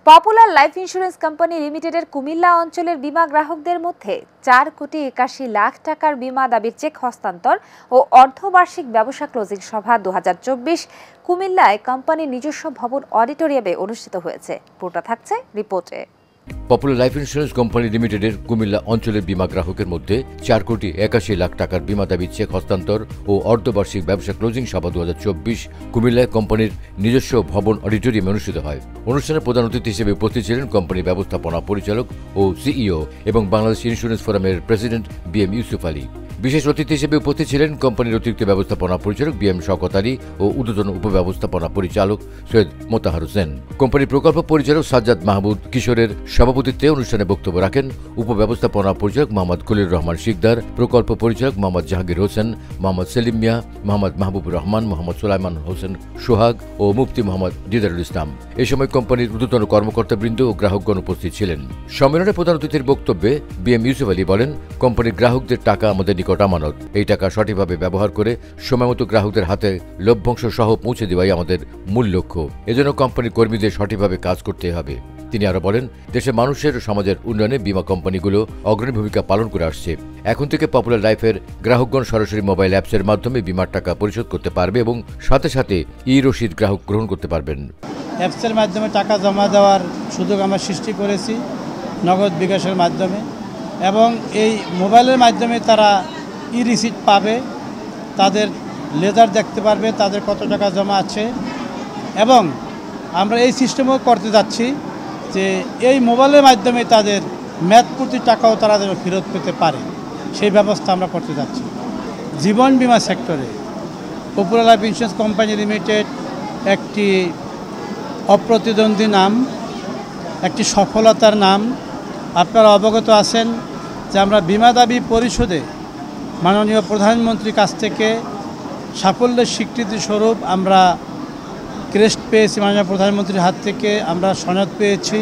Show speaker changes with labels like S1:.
S1: Popular life insurance company লিমিটেডের কুমিল্লা অঞ্চলের বীমা গ্রাহকদের মধ্যে 4,81,00,000 টাকার বীমা দাবির চেক হস্তান্তর ও অর্ধবার্ষিক ব্যবসা ক্লোজিং সভা 2024 কুমিল্লায় কোম্পানির নিজস্ব ভবন অডিটোরিয়ামে অনুষ্ঠিত হয়েছে। পুরোটা থাকছে রিপোর্টে।
S2: পপুলার লাইফ ইন্স্যুরেন্স কোম্পানি লিমিটেডের কুমিল্লা অঞ্চলের বীমা গ্রাহকের মধ্যে 4,81,00,000 টাকার বীমা দাবির চেক হস্তান্তর ও অর্ধবার্ষিক ব্যবসা ক্লোজিং সভা 2024 কুমিল্লায় কোম্পানির নিজস্ব ভবন অডিটোরিয়ামে অনুষ্ঠিত হয়। অনুষ্ঠানে প্রধান অতিথি হিসেবে উপস্থিত ছিলেন কোম্পানির ব্যবস্থাপনা পরিচালক ও সিইও এবং বাংলাদেশ ইন্স্যুরেন্স ফোরামের প্রেসিডেন্ট বিএম ইউসুফ আলী। বিশেষ অতিথি হিসেবে উপস্থিত ছিলেন কোম্পানির অতিরিক্ত ব্যবস্থাপনা পরিচালক বিএম শওকত আলী ও ঊর্ধ্বতন উপব্যবস্থাপনা পরিচালক সৈয়দ মোতাহার হোসেন। কোম্পানির প্রকল্প পরিচালক সাজ্জাদ মাহমুদ কিশোরের সভাপতিত্বে অনুষ্ঠানে বক্তব্য রাখেন উপব্যবস্থাপনা পরিচালক মোহাম্মদ খলিলুর রহমান শিকদার, প্রকল্প পরিচালক মোহাম্মদ জাহাঙ্গীর হোসেন, মোহাম্মদ সেলিম মিয়া, মোহাম্মদ মাহবুবুর রহমান, মোহাম্মদ সুলাইমান হোসেন সোহাগ ও মুফতি মোহাম্মদ দিদারুল ইসলাম। এ সময় কোম্পানির ঊর্ধ্বতন কর্মকর্তাবৃন্দ ও গ্রাহকগণ উপস্থিত ছিলেন। সম্মেলনে প্রধান অতিথির বক্তব্যে বিএম ইউসুফ আলী বলেন, কোম্পানির গ্রাহকদের টাকা আমাদের নিকট আমানত। এই টাকা সঠিকভাবে ব্যবহার করে সময়মতো গ্রাহকদের হাতে লভ্যাংশ সহ পৌঁছে দেওয়াই আমাদের মূল লক্ষ্য। এজন্য কোম্পানির কর্মীদের সঠিকভাবে কাজ করতে হবে। তিনি আরো বলেন, দেশের মানুষের ও সমাজের উন্নয়নে বীমা কোম্পানিগুলো অগ্রণী ভূমিকা পালন করে আসছে। এখন থেকে পপুলার লাইফের গ্রাহকগণ সরাসরি মোবাইল অ্যাপসের মাধ্যমে বীমার টাকা পরিশোধ করতে পারবে এবং সাথে সাথে রসিদ গ্রাহক গ্রহণ করতে পারবেন।
S3: অ্যাপসের মাধ্যমে টাকা জমা দেওয়ার সুযোগ আমরা সৃষ্টি করেছি নগদ বিকাশের মাধ্যমে, এবং এই মোবাইলের মাধ্যমে তারা রিসিট পাবে, তাদের লেজার দেখতে পারবে তাদের কত টাকা জমা আছে, এবং আমরা এই সিস্টেমও করতে যাচ্ছি যে এই মোবাইলের মাধ্যমে তাদের মেয়াদ প্রতি টাকাও তারা যেন ফেরত পেতে পারে, সেই ব্যবস্থা আমরা করতে যাচ্ছি। জীবন বীমা সেক্টরে popular life insurance company limited একটি অপ্রতিদ্বন্দ্বী নাম, একটি সফলতার নাম। আপনারা অবগত আছেন যে আমরা বীমা দাবি পরিশোধে মাননীয় প্রধানমন্ত্রীর কাছ থেকে সাফল্যের স্বীকৃতি স্বরূপ আমরা ক্রেস্ট পেয়েছি, মাননীয় প্রধানমন্ত্রীর হাত থেকে আমরা সনদ পেয়েছি।